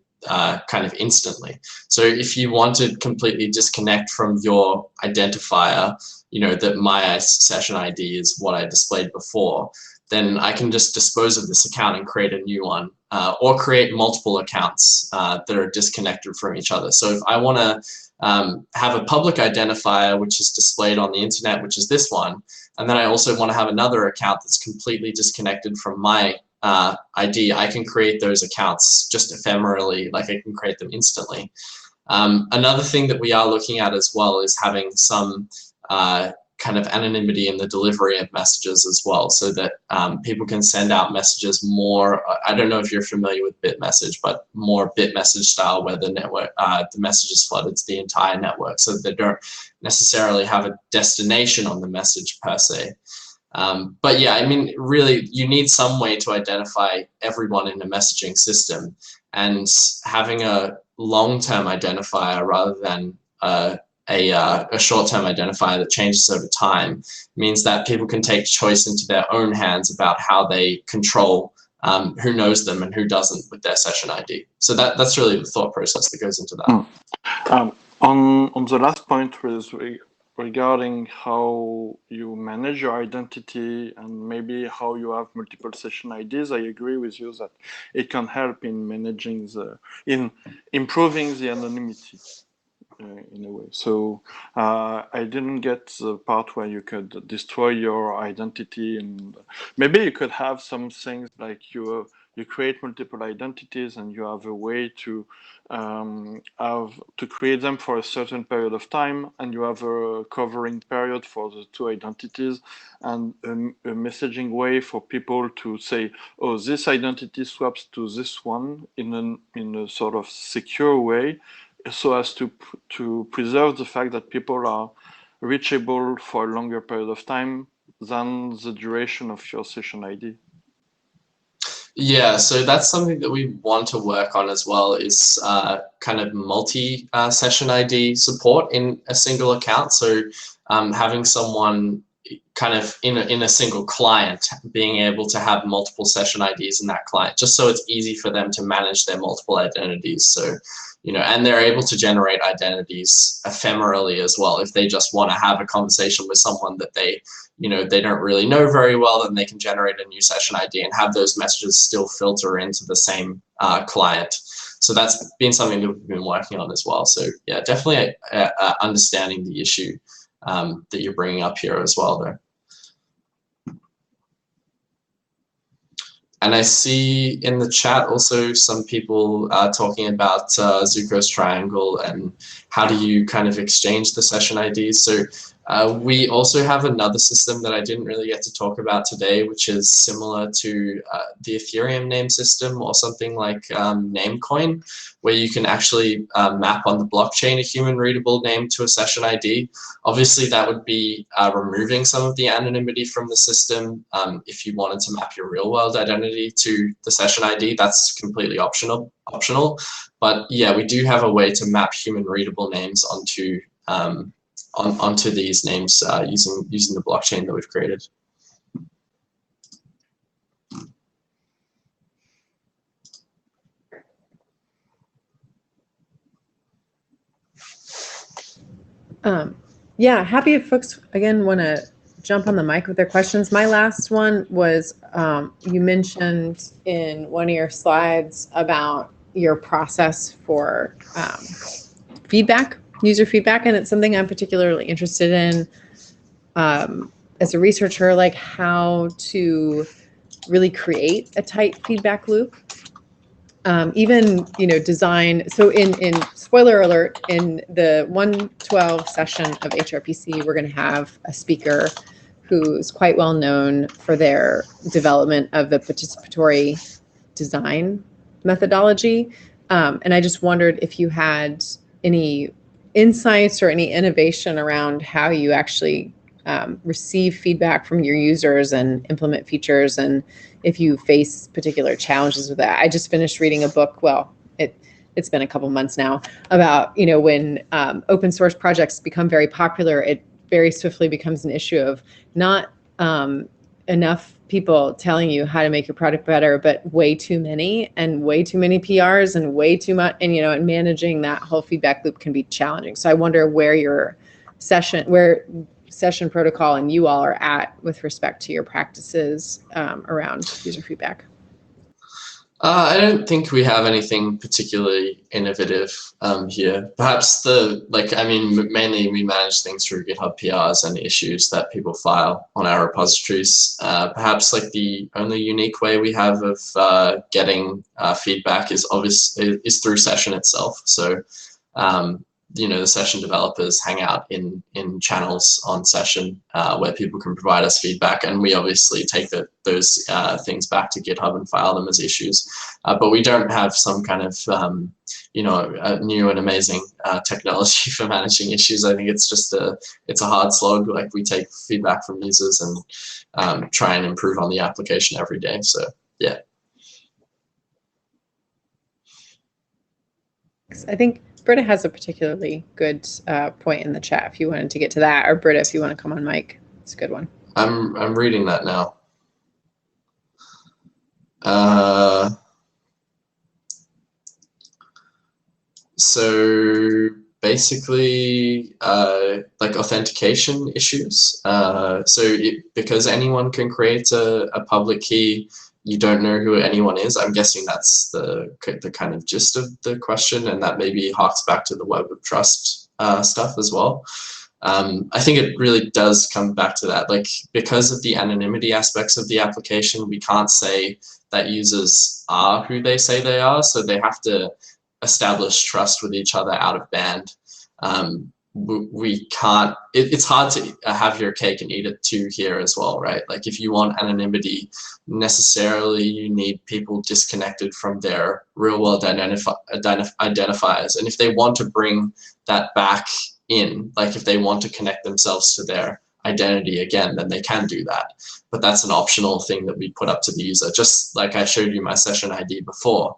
kind of instantly. So if you want to completely disconnect from your identifier, that my session ID is what I displayed before, then I can just dispose of this account and create a new one, or create multiple accounts that are disconnected from each other. So if I want to have a public identifier which is displayed on the internet, which is this one, and then I also want to have another account that's completely disconnected from my ID, I can create those accounts just ephemerally, like I can create them instantly. Another thing that we are looking at as well is having some kind of anonymity in the delivery of messages as well, so that people can send out messages more, I don't know if you're familiar with BitMessage, but more BitMessage style, where the network, the message is flooded to the entire network, so they don't necessarily have a destination on the message per se. But yeah, I mean, really, you need some way to identify everyone in the messaging system, and having a long-term identifier rather than a short-term identifier that changes over time means that people can take choice into their own hands about how they control who knows them and who doesn't with their session ID. So that's really the thought process that goes into that. On the last point regarding how you manage your identity and maybe how you have multiple session IDs, I agree with you that it can help in managing in improving the anonymity in a way. So I didn't get the part where you could destroy your identity, and maybe you could have some things like you create multiple identities and you have a way to create them for a certain period of time, and you have a covering period for the two identities, and a messaging way for people to say, oh, this identity swaps to this one in a sort of secure way, so as to preserve the fact that people are reachable for a longer period of time than the duration of your session ID. Yeah, so that's something that we want to work on as well, is kind of multi-session ID support in a single account. So having someone kind of in a single client being able to have multiple session IDs in that client, just so it's easy for them to manage their multiple identities. So, and they're able to generate identities ephemerally as well. If they just want to have a conversation with someone that they don't really know very well, then they can generate a new session ID and have those messages still filter into the same client. So that's been something that we've been working on as well. So yeah, definitely understanding the issue that you're bringing up here as well there. And I see in the chat also some people talking about Zuko's triangle and how do you kind of exchange the session IDs. So we also have another system that I didn't really get to talk about today, which is similar to the Ethereum name system or something like Namecoin, where you can actually map on the blockchain a human readable name to a session ID. Obviously, that would be removing some of the anonymity from the system. If you wanted to map your real world identity to the session ID, that's completely optional. But yeah, we do have a way to map human readable names onto onto these names using the blockchain that we've created. Yeah, happy if folks again want to jump on the mic with their questions. My last one was you mentioned in one of your slides about your process for feedback, user feedback, and it's something I'm particularly interested in as a researcher, like how to really create a tight feedback loop. Even design. So in spoiler alert, in the 112 session of HRPC, we're going to have a speaker who's quite well known for their development of the participatory design methodology. And I just wondered if you had any insights or any innovation around how you actually receive feedback from your users and implement features, and if you face particular challenges with that. I just finished reading a book, well, it's been a couple months now, about when open source projects become very popular, it very swiftly becomes an issue of not enough people telling you how to make your product better, but way too many PRs and way too much, and managing that whole feedback loop can be challenging. So I wonder where your session protocol and you all are at with respect to your practices around user feedback. I don't think we have anything particularly innovative here. Perhaps mainly we manage things through GitHub PRs and issues that people file on our repositories. Perhaps like the only unique way we have of getting feedback is through session itself. So the session developers hang out in channels on session where people can provide us feedback, and we obviously take those things back to GitHub and file them as issues. But we don't have some kind of a new and amazing technology for managing issues. I think it's just it's a hard slog. Like, we take feedback from users and try and improve on the application every day. So yeah. I think Britta has a particularly good point in the chat if you wanted to get to that, or Britta, if you want to come on mic, it's a good one. I'm reading that now. So basically, like authentication issues. Because anyone can create a public key, you don't know who anyone is. I'm guessing that's the kind of gist of the question, and that maybe harks back to the Web of Trust stuff as well. I think it really does come back to that. Like, because of the anonymity aspects of the application, we can't say that users are who they say they are, so they have to establish trust with each other out of band. We can't, it's hard to have your cake and eat it too here as well, right? Like, if you want anonymity, necessarily you need people disconnected from their real world identifiers. And if they want to bring that back in, like if they want to connect themselves to their identity again, then they can do that. But that's an optional thing that we put up to the user. Just like I showed you my session ID before,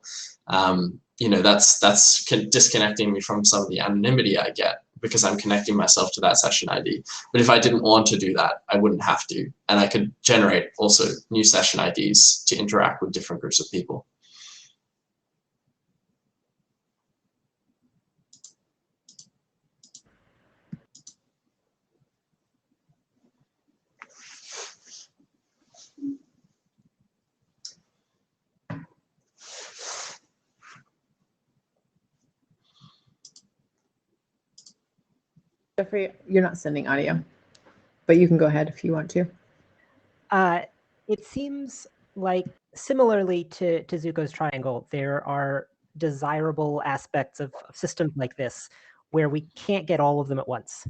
you know, that's disconnecting me from some of the anonymity I get because I'm connecting myself to that session ID. But if I didn't want to do that, I wouldn't have to. And I could generate also new session IDs to interact with different groups of people. Jeffrey, you're not sending audio, but you can go ahead if you want to. It seems like, similarly to Zuko's triangle, there are desirable aspects of systems like this where we can't get all of them at once.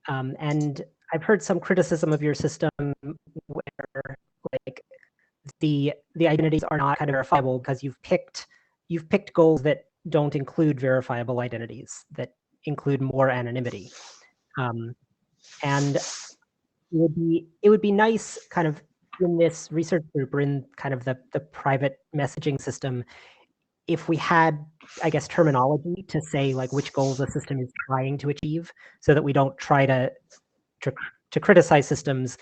And I've heard some criticism of your system where, like, the identities are not kind of verifiable because you've picked goals that don't include verifiable identities, that include more anonymity. And it would be nice, kind of in this research group or in kind of the private messaging system, if we had, I guess, terminology to say like which goals the system is trying to achieve, so that we don't try to criticize systems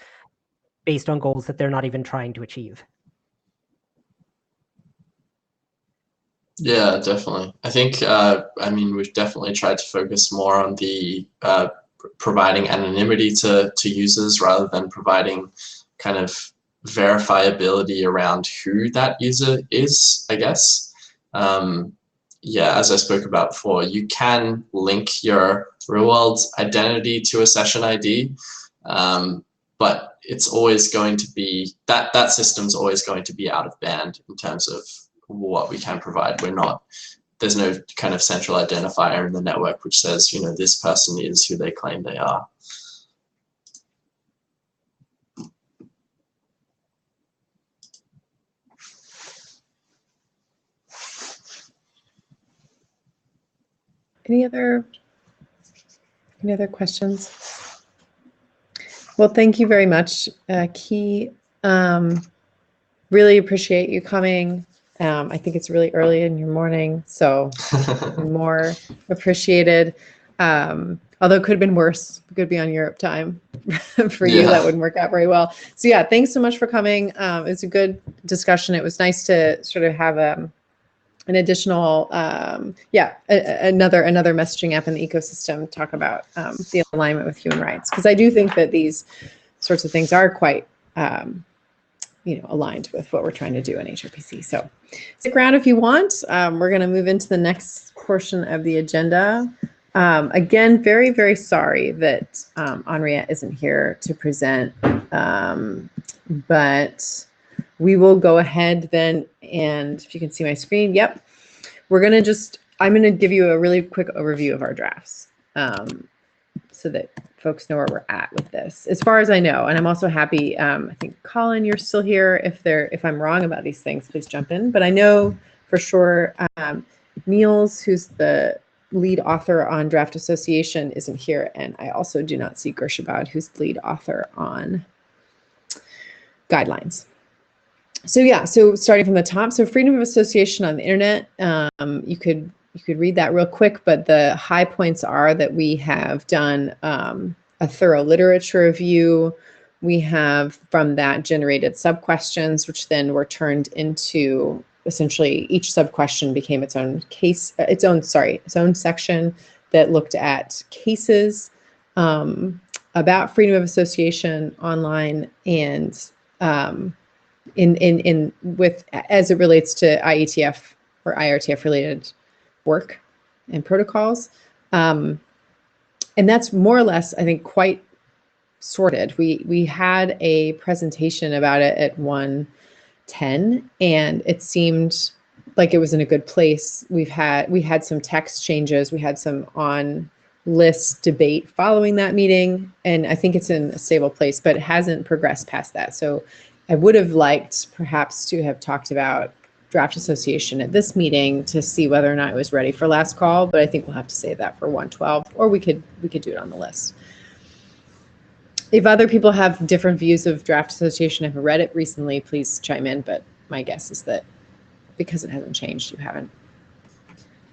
based on goals that they're not even trying to achieve. Yeah, definitely. I think, I mean, we've definitely tried to focus more on the providing anonymity to users rather than providing kind of verifiability around who that user is, I guess. Yeah, as I spoke about before, you can link your real world identity to a session ID, but it's always going to be, that system's always going to be out of band in terms of what we can provide. There's no kind of central identifier in the network which says, you know, this person is who they claim they are. Any other questions? Well, thank you very much, Key. Really appreciate you coming. I think it's really early in your morning, so more appreciated. Although it could have been worse. It could be on Europe time for you. That wouldn't work out very well. So yeah, thanks so much for coming. It's a good discussion. It was nice to sort of have an additional, another messaging app in the ecosystem talk about the alignment with human rights, because I do think that these sorts of things are quite aligned with what we're trying to do in HRPC. So stick around if you want. We're going to move into the next portion of the agenda. Again, very, very sorry that Henriette isn't here to present, but we will go ahead then, and if you can see my screen, yep. I'm going to give you a really quick overview of our drafts so that folks know where we're at with this, as far as I know. And I'm also happy, I think, Colin, you're still here. If I'm wrong about these things, please jump in. But I know for sure Niels, who's the lead author on Draft Association, isn't here. And I also do not see Gershabad, who's the lead author on guidelines. So yeah, so starting from the top, so freedom of association on the internet, you could read that real quick, but the high points are that we have done a thorough literature review. We have from that generated sub-questions, which then were turned into essentially each sub-question became its own case, its own section that looked at cases about freedom of association online and with as it relates to IETF or IRTF related work and protocols. And that's more or less, I think, quite sorted. We had a presentation about it at 1:10, and it seemed like it was in a good place. We had some text changes. We had some on list debate following that meeting, and I think it's in a stable place, but it hasn't progressed past that. So I would have liked perhaps to have talked about draft association at this meeting to see whether or not it was ready for last call, but I think we'll have to save that for 1:12, or we could do it on the list. If other people have different views of draft association, have read it recently, please chime in, but my guess is that because it hasn't changed, you haven't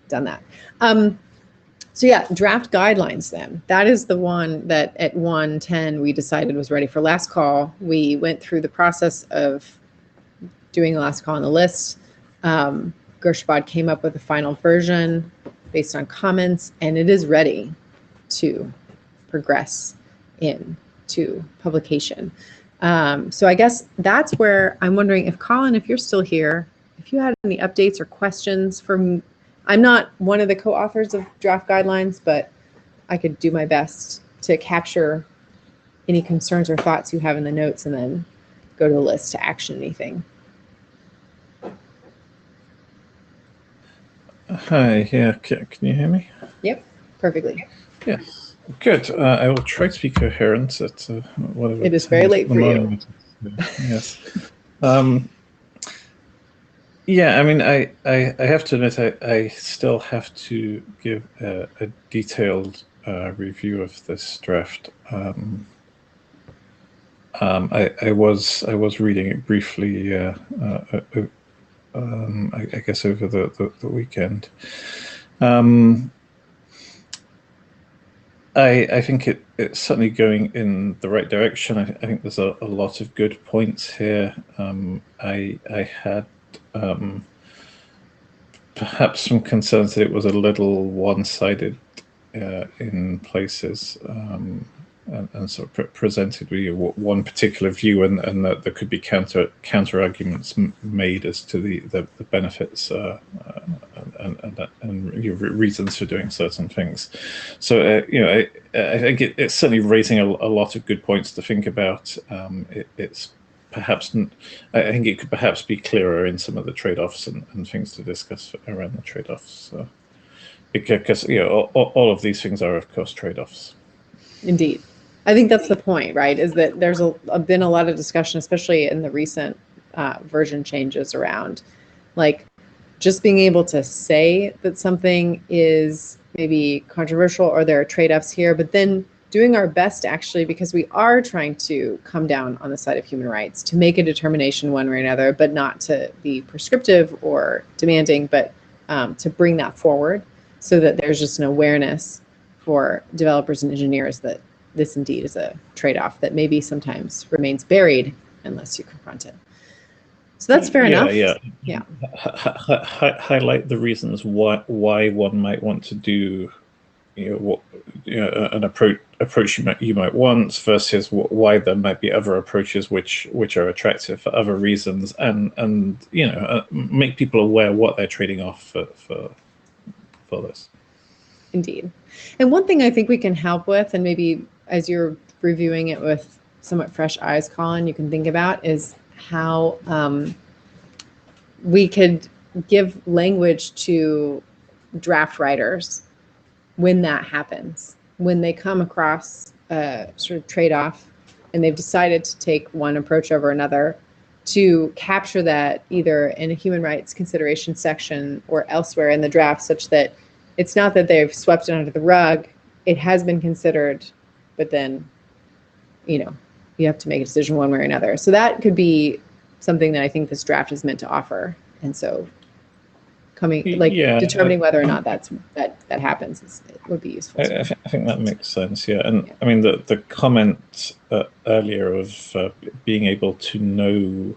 done that. So yeah, draft guidelines then. That is the one that at 1:10 we decided was ready for last call. We went through the process of doing the last call on the list. Gershbad came up with a final version based on comments, and it is ready to progress into publication. So I guess that's where I'm wondering if Colin, if you're still here, if you had any updates or questions from, I'm not one of the co-authors of draft guidelines, but I could do my best to capture any concerns or thoughts you have in the notes and then go to the list to action anything. Hi, yeah, can you hear me? Yep, perfectly. Yeah, good. I will try to be coherent at whatever. It is very late for you. Yes. Yeah, I mean, I have to admit, I still have to give a detailed review of this draft. I was reading it briefly, I guess over the weekend. I think it's certainly going in the right direction. I think there's a lot of good points here. I had perhaps some concerns that it was a little one-sided in places, and sort of presented with one particular view, and that there could be counter arguments made as to the benefits and reasons for doing certain things. So I think it's certainly raising a lot of good points to think about. It's perhaps, I think it could perhaps be clearer in some of the trade-offs and things to discuss around the trade-offs. Because all of these things are, of course, trade-offs. Indeed. I think that's the point, right? Is that there's been a lot of discussion, especially in the recent version changes around, like, just being able to say that something is maybe controversial or there are trade-offs here, but then doing our best actually, because we are trying to come down on the side of human rights, to make a determination one way or another, but not to be prescriptive or demanding, but to bring that forward so that there's just an awareness for developers and engineers that this indeed is a trade-off that maybe sometimes remains buried unless you confront it. So that's fair enough. Yeah. Highlight the reasons why one might want to do an approach you might want versus why there might be other approaches which are attractive for other reasons, and make people aware what they're trading off for this. Indeed. And one thing I think we can help with, and maybe as you're reviewing it with somewhat fresh eyes, Colin, you can think about is how we could give language to draft writers when that happens, when they come across a sort of trade-off and they've decided to take one approach over another, to capture that either in a human rights consideration section or elsewhere in the draft, such that it's not that they've swept it under the rug, it has been considered, but then, you have to make a decision one way or another. So that could be something that I think this draft is meant to offer. And so coming, like Yeah, determining whether or not that happens it would be useful. I think that makes sense. Yeah, and Yeah. I mean the comment earlier of being able to know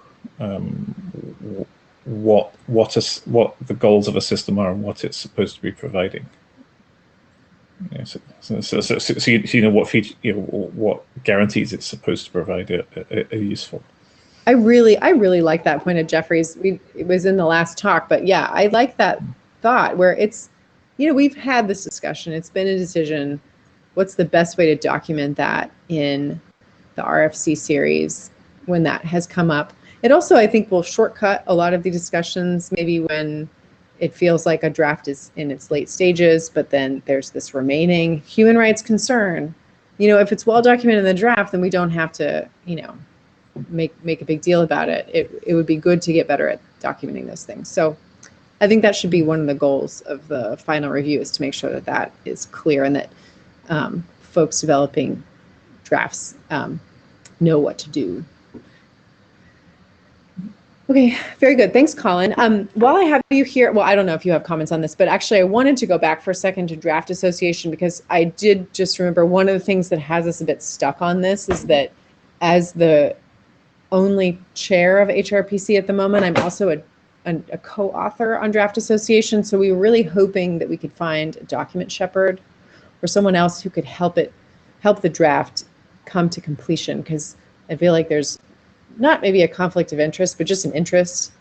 what the goals of a system are and what it's supposed to be providing. Yeah, so you know what feature, what guarantees it's supposed to provide are useful. I really like that point of Jeffrey's. It was in the last talk, but yeah, I like that thought where it's, we've had this discussion. It's been a decision. What's the best way to document that in the RFC series when that has come up? It also, I think, will shortcut a lot of the discussions, maybe when it feels like a draft is in its late stages, but then there's this remaining human rights concern. If it's well documented in the draft, then we don't have to, make a big deal about it. It would be good to get better at documenting those things. So I think that should be one of the goals of the final review, is to make sure that that is clear and that folks developing drafts know what to do. Okay, very good. Thanks, Colin. While I have you here, well, I don't know if you have comments on this, but actually I wanted to go back for a second to draft association, because I did just remember one of the things that has us a bit stuck on this is that as the only chair of HRPC at the moment, I'm also a co-author on draft association. So we were really hoping that we could find a document shepherd or someone else who could help the draft come to completion, because I feel like there's not maybe a conflict of interest, but just an interest.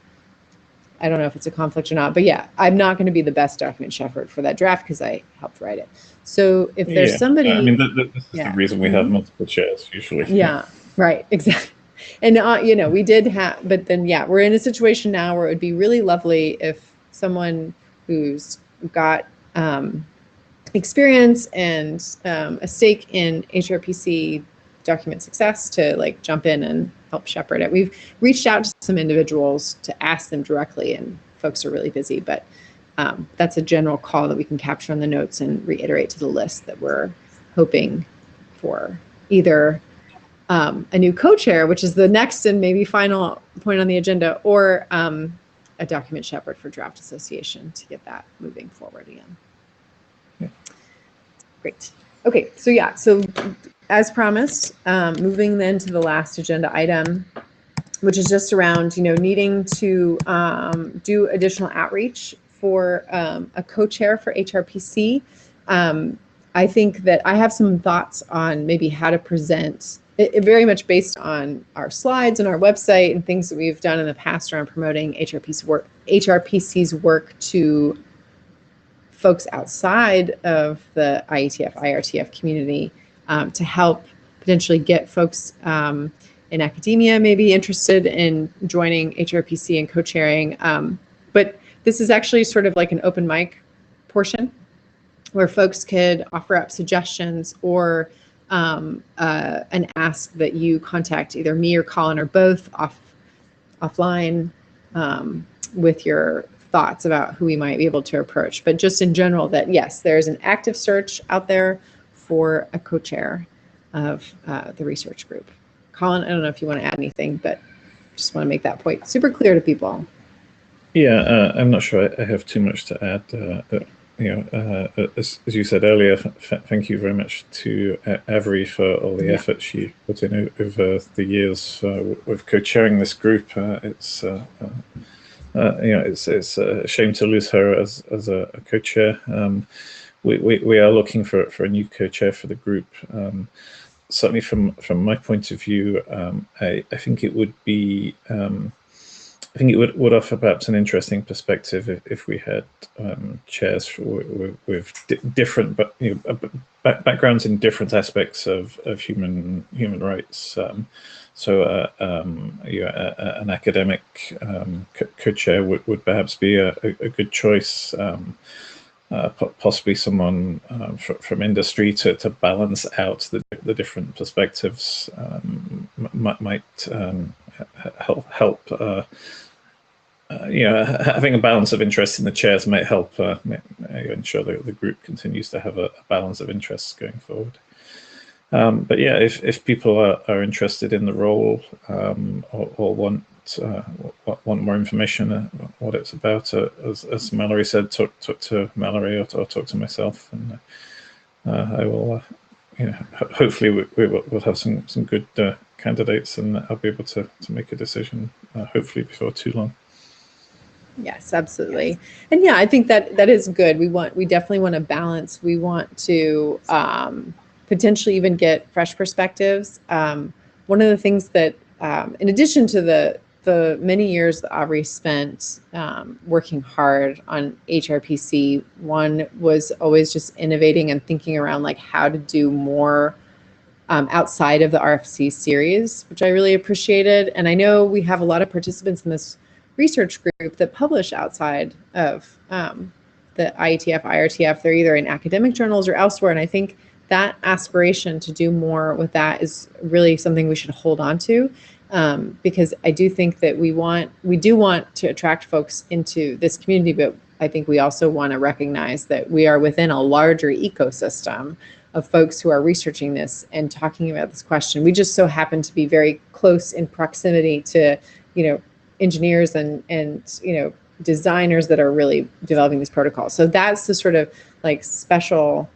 I don't know if it's a conflict or not, but yeah, I'm not going to be the best document shepherd for that draft because I helped write it. So if there's somebody, I mean, this is the reason we have multiple chairs usually. Yeah, right, exactly. And we did have, but then we're in a situation now where it would be really lovely if someone who's got experience and a stake in HRPC document success to jump in and help shepherd it. We've reached out to some individuals to ask them directly, and folks are really busy, but that's a general call that we can capture on the notes and reiterate to the list that we're hoping for either a new co-chair, which is the next and maybe final point on the agenda, or a document shepherd for draft association to get that moving forward again. Yeah. Great. Okay, so as promised, moving then to the last agenda item, which is just around needing to do additional outreach for a co-chair for HRPC. I think that I have some thoughts on maybe how to present it, very much based on our slides and our website and things that we've done in the past around promoting HRPC's work to folks outside of the IETF, IRTF community, to help potentially get folks in academia maybe interested in joining HRPC and co-chairing. But this is actually sort of like an open mic portion where folks could offer up suggestions or an ask that you contact either me or Colin or both offline with your thoughts about who we might be able to approach. But just in general, that yes, there's an active search out there for a co-chair of the research group. Colin, I don't know if you want to add anything, but just want to make that point super clear to people. Yeah, I'm not sure I have too much to add. As you said earlier, thank you very much to Avery for all the effort she put in over the years with co-chairing this group. It's a shame to lose her as a co-chair. We are looking for a new co-chair for the group. Certainly from my point of view, I think it would be. I think it would offer perhaps an interesting perspective if we had chairs with different backgrounds in different aspects of human rights. An academic co-chair would perhaps be a good choice. Possibly someone from industry to balance out the different perspectives might help. Having a balance of interest in the chairs might help ensure that the group continues to have a balance of interests going forward. But yeah, if people are interested in the role or want want more information, what it's about, as Mallory said, talk to Mallory or talk to myself, and I will. Hopefully we'll have some good candidates, and I'll be able to make a decision hopefully before too long. Yes, absolutely. And yeah, I think that is good. We definitely want to balance. We want to potentially even get fresh perspectives. One of the things that, in addition to the many years that Aubrey spent working hard on HRPC, one was always just innovating and thinking around like how to do more outside of the RFC series, which I really appreciated. And I know we have a lot of participants in this research group that publish outside of the IETF, IRTF. They're either in academic journals or elsewhere. And I think that aspiration to do more with that is really something we should hold on to, because I do think that we do want to attract folks into this community, but I think we also want to recognize that we are within a larger ecosystem of folks who are researching this and talking about this question. We just so happen to be very close in proximity to, engineers and designers that are really developing these protocols. So that's the sort of like special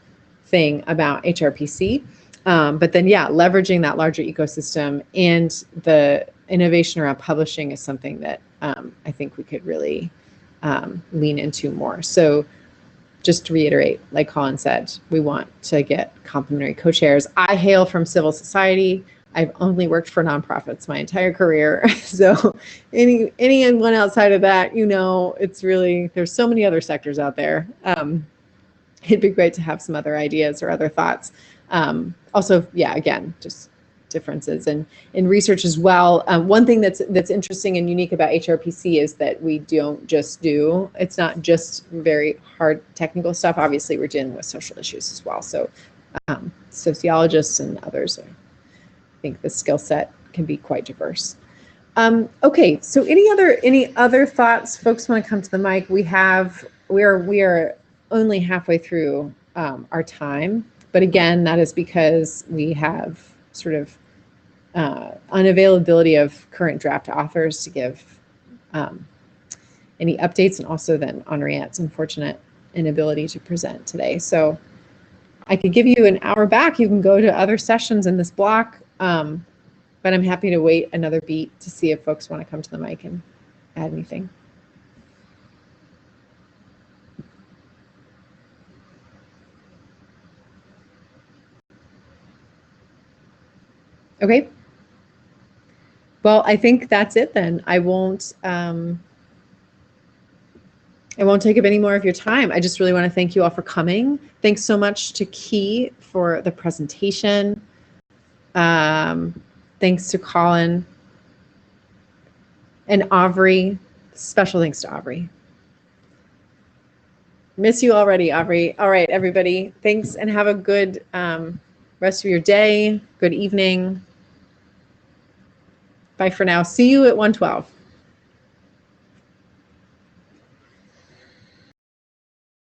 thing about HRPC. But then, yeah, leveraging that larger ecosystem and the innovation around publishing is something that I think we could really lean into more. So just to reiterate, like Colin said, we want to get complementary co-chairs. I hail from civil society. I've only worked for nonprofits my entire career. So anyone outside of that, it's really, there's so many other sectors out there. It'd be great to have some other ideas or other thoughts. Also, yeah, again, just differences in research as well. One thing that's interesting and unique about HRPC is that we don't just it's not just very hard technical stuff. Obviously, we're dealing with social issues as well. So sociologists and others, I think the skill set can be quite diverse. Okay, so any other thoughts? Folks want to come to the mic? We are only halfway through our time, but again, that is because we have sort of unavailability of current draft authors to give any updates, and also then Henriette's unfortunate inability to present today. So I could give you an hour back. You can go to other sessions in this block, but I'm happy to wait another beat to see if folks want to come to the mic and add anything. Okay. Well, I think that's it then. I won't take up any more of your time. I just really want to thank you all for coming. Thanks so much to Key for the presentation. Thanks to Colin and Aubrey. Special thanks to Aubrey. Miss you already, Aubrey. All right, everybody. Thanks, and have a good rest of your day. Good evening. Bye for now. See you at 1:12.